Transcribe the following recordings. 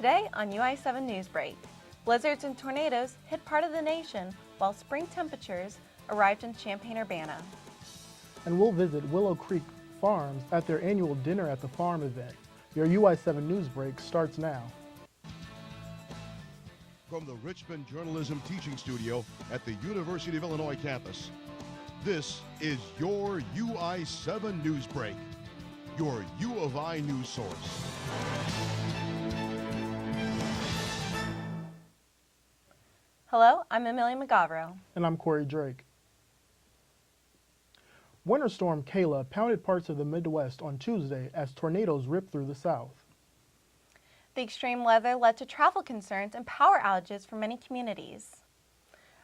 Today on UI7 Newsbreak, blizzards and tornadoes hit part of the nation while spring temperatures arrived in Champaign-Urbana. And we'll visit Willow Creek Farms at their annual Dinner at the Farm event. Your UI7 Newsbreak starts now. From the Richmond Journalism Teaching Studio at the University of Illinois campus, this is your UI7 Newsbreak, your U of I news source. Hello, I'm Amelia Mugavero. And I'm Corey Drake. Winter Storm Kayla pounded parts of the Midwest on Tuesday as tornadoes ripped through the South. The extreme weather led to travel concerns and power outages for many communities.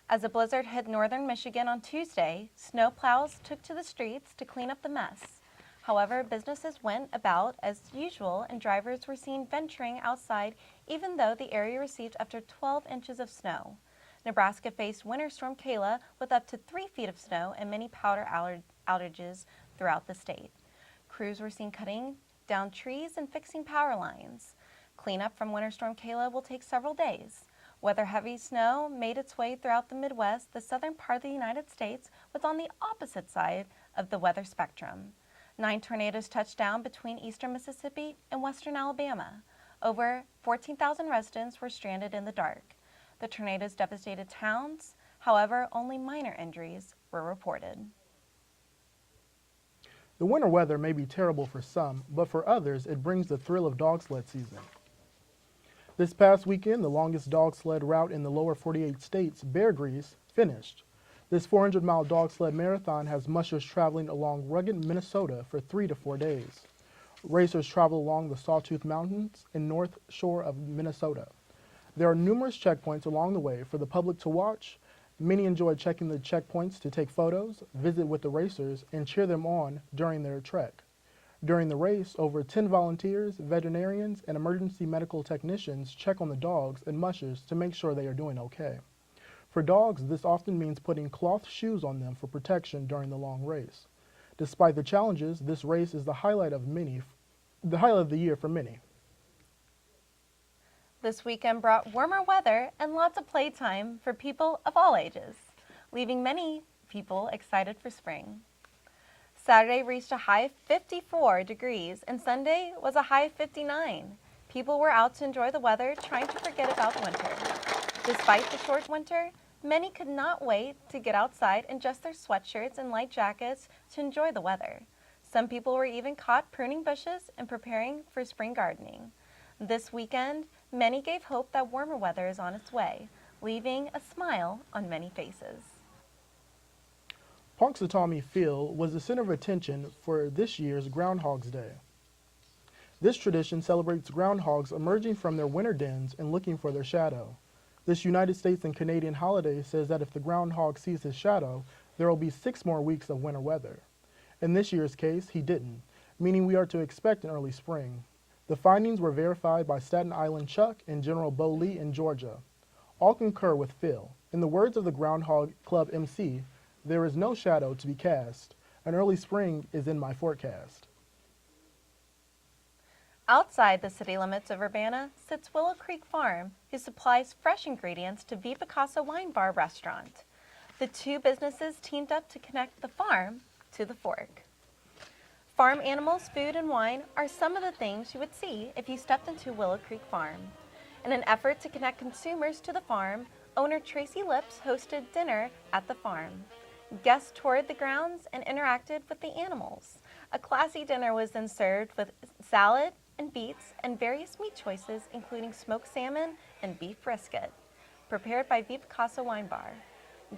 As the blizzard hit northern Michigan on Tuesday, snowplows took to the streets to clean up the mess. However, businesses went about as usual and drivers were seen venturing outside even though the area received up to 12 inches of snow. Nebraska faced Winter Storm Kayla with up to 3 feet of snow and many power outages throughout the state. Crews were seen cutting down trees and fixing power lines. Cleanup from Winter Storm Kayla will take several days. Whether heavy snow made its way throughout the Midwest, the southern part of the United States was on the opposite side of the weather spectrum. 9 tornadoes touched down between eastern Mississippi and western Alabama. Over 14,000 residents were stranded in the dark. The tornadoes devastated towns, however, only minor injuries were reported. The winter weather may be terrible for some, but for others, it brings the thrill of dog sled season. This past weekend, the longest dog sled route in the lower 48 states, Bear Grease, finished. This 400-mile dog sled marathon has mushers traveling along rugged Minnesota for 3 to 4 days. Racers travel along the Sawtooth Mountains and north shore of Minnesota. There are numerous checkpoints along the way for the public to watch. Many enjoy checking the checkpoints to take photos, visit with the racers, and cheer them on during their trek. During the race, over 10 volunteers, veterinarians, and emergency medical technicians check on the dogs and mushers to make sure they are doing okay. For dogs, this often means putting cloth shoes on them for protection during the long race. Despite the challenges, this race is the highlight of the year for many. This weekend brought warmer weather and lots of playtime for people of all ages, leaving many people excited for spring. Saturday reached a high of 54 degrees and Sunday was a high of 59. People were out to enjoy the weather, trying to forget about winter. Despite the short winter, many could not wait to get outside in just their sweatshirts and light jackets to enjoy the weather. Some people were even caught pruning bushes and preparing for spring gardening. This weekend, many gave hope that warmer weather is on its way, leaving a smile on many faces. Punxsutawney Phil was the center of attention for this year's Groundhog's Day. This tradition celebrates groundhogs emerging from their winter dens and looking for their shadow. This United States and Canadian holiday says that if the groundhog sees his shadow, there will be 6 more weeks of winter weather. In this year's case, he didn't, meaning we are to expect an early spring. The findings were verified by Staten Island Chuck and General Bo Lee in Georgia. All concur with Phil. In the words of the Groundhog Club MC, "There is no shadow to be cast. An early spring is in my forecast." Outside the city limits of Urbana sits Willow Creek Farm, who supplies fresh ingredients to V. Picasso Wine Bar restaurant. The two businesses teamed up to connect the farm to the fork. Farm animals, food, and wine are some of the things you would see if you stepped into Willow Creek Farm. In an effort to connect consumers to the farm, owner Tracy Lips hosted dinner at the farm. Guests toured the grounds and interacted with the animals. A classy dinner was then served with salad and beets and various meat choices, including smoked salmon and beef brisket, prepared by V. Picasso Wine Bar.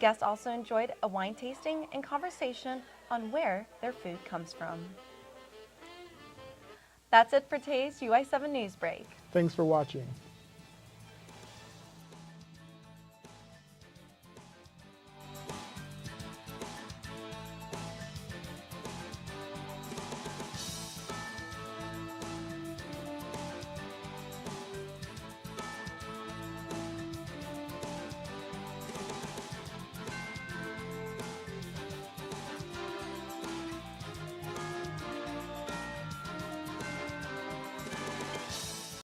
Guests also enjoyed a wine tasting and conversation on where their food comes from. That's it for today's UI7 Newsbreak. Thanks for watching.